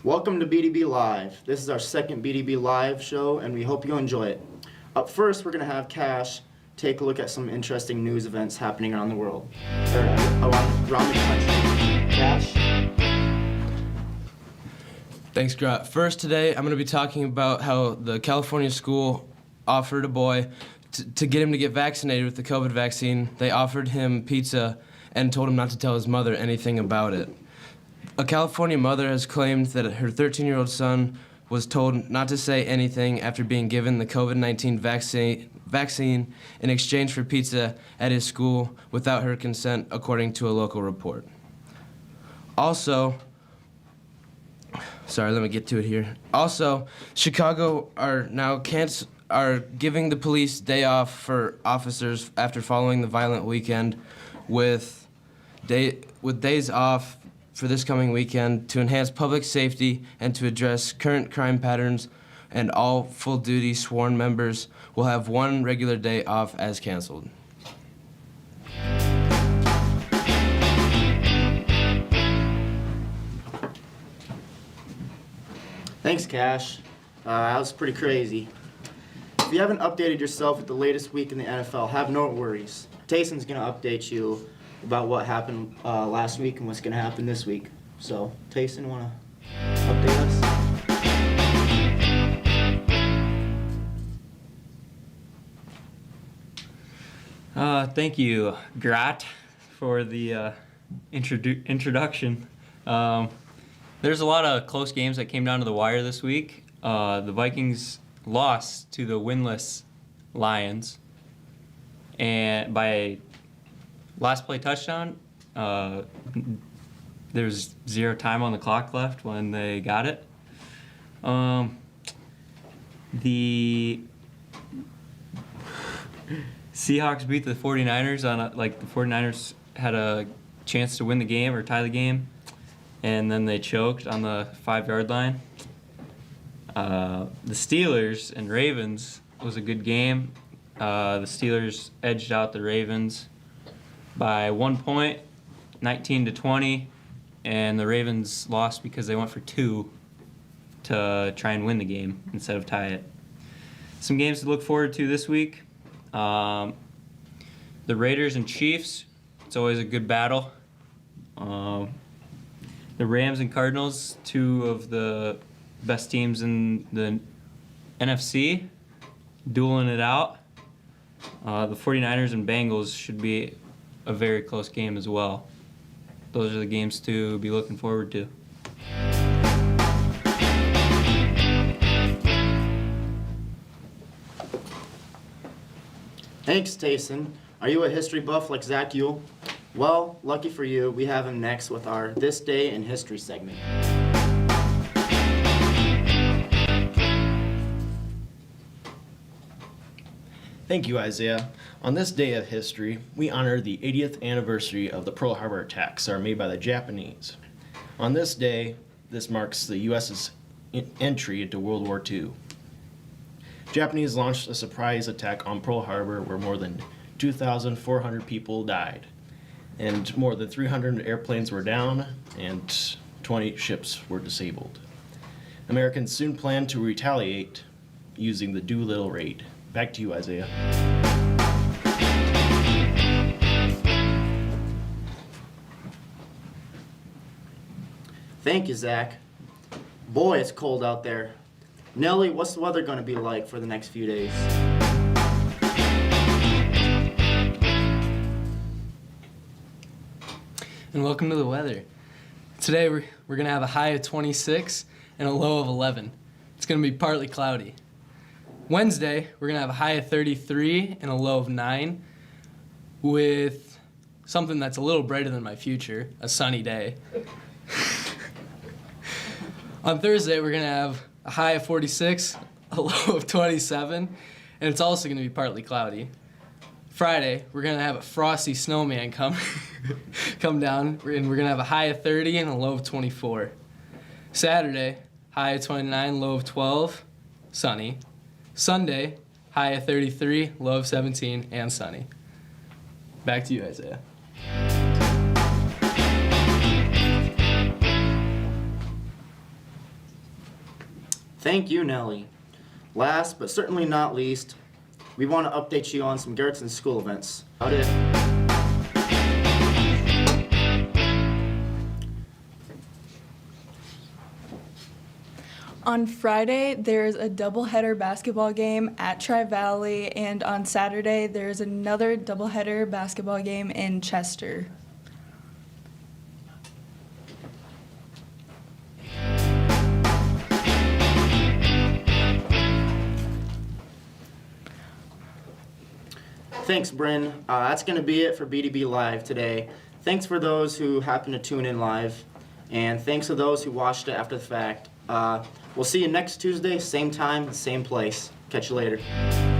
Welcome to BDB Live. This is our second BDB Live show, and we hope you enjoy it. Up first, we're going to have Cash take a look at some interesting news events happening around the world, or around the country. Cash? Thanks, Grant. First today, I'm going to be talking about how the California school offered a boy to get him to get vaccinated with the COVID vaccine. They offered him pizza and told him not to tell his mother anything about it. A California mother has claimed that her 13-year-old son was told not to say anything after being given the COVID-19 vaccine in exchange for pizza at his school without her consent, according to a local report. Also, let me get to it here. Also, Chicago are now giving the police day off for officers after following the violent weekend with days off for this coming weekend to enhance public safety and to address current crime patterns, and all full-duty sworn members will have one regular day off as canceled. Thanks, Cash. That was pretty crazy. If you haven't updated yourself with the latest week in the NFL, have no worries. Tayson's going to update you about what happened last week and what's going to happen this week. So, Tayson, want to update us? Thank you, Grat, for the introduction. There's a lot of close games that came down to the wire this week. The Vikings lost to the winless Lions, and by last play touchdown, there's 0 time on the clock left when they got it. The Seahawks beat the 49ers the 49ers had a chance to win the game or tie the game, and then they choked on the 5-yard line. The Steelers and Ravens was a good game. The Steelers edged out the Ravens by 1 point, 19-20, and the Ravens lost because they went for 2 to try and win the game instead of tie it. Some games to look forward to this week. The Raiders and Chiefs, it's always a good battle. The Rams and Cardinals, 2 of the best teams in the NFC, dueling it out. The 49ers and Bengals should be a very close game as well. Those are the games to be looking forward to. Thanks, Tayson. Are you a history buff like Zach Yule? Well, lucky for you, we have him next with our This Day in History segment. Thank you, Isaiah. On this day of history, we honor the 80th anniversary of the Pearl Harbor attacks that were made by the Japanese. On this day, this marks the U.S.'s entry into World War II. Japanese launched a surprise attack on Pearl Harbor where more than 2,400 people died, and more than 300 airplanes were down, and 20 ships were disabled. Americans soon planned to retaliate using the Doolittle Raid. Back to you, Isaiah. Thank you, Zach. Boy, it's cold out there. Nellie, what's the weather going to be like for the next few days? And welcome to the weather. Today we're going to have a high of 26 and a low of 11. It's going to be partly cloudy. Wednesday, we're going to have a high of 33 and a low of 9 with something that's a little brighter than my future, a sunny day. On Thursday, we're going to have a high of 46, a low of 27, and it's also going to be partly cloudy. Friday, we're going to have a frosty snowman come down, and we're going to have a high of 30 and a low of 24. Saturday, high of 29, low of 12, sunny. Sunday, high of 33, low of 17, and sunny. Back to you, Isaiah. Thank you, Nellie. Last but certainly not least, we want to update you on some garten school events. About it. On Friday, there's a doubleheader basketball game at Tri-Valley, and on Saturday, there's another doubleheader basketball game in Chester. Thanks, Bryn. That's going to be it for BDB Live today. Thanks for those who happened to tune in live, and thanks to those who watched it after the fact. We'll see you next Tuesday, same time, same place. Catch you later.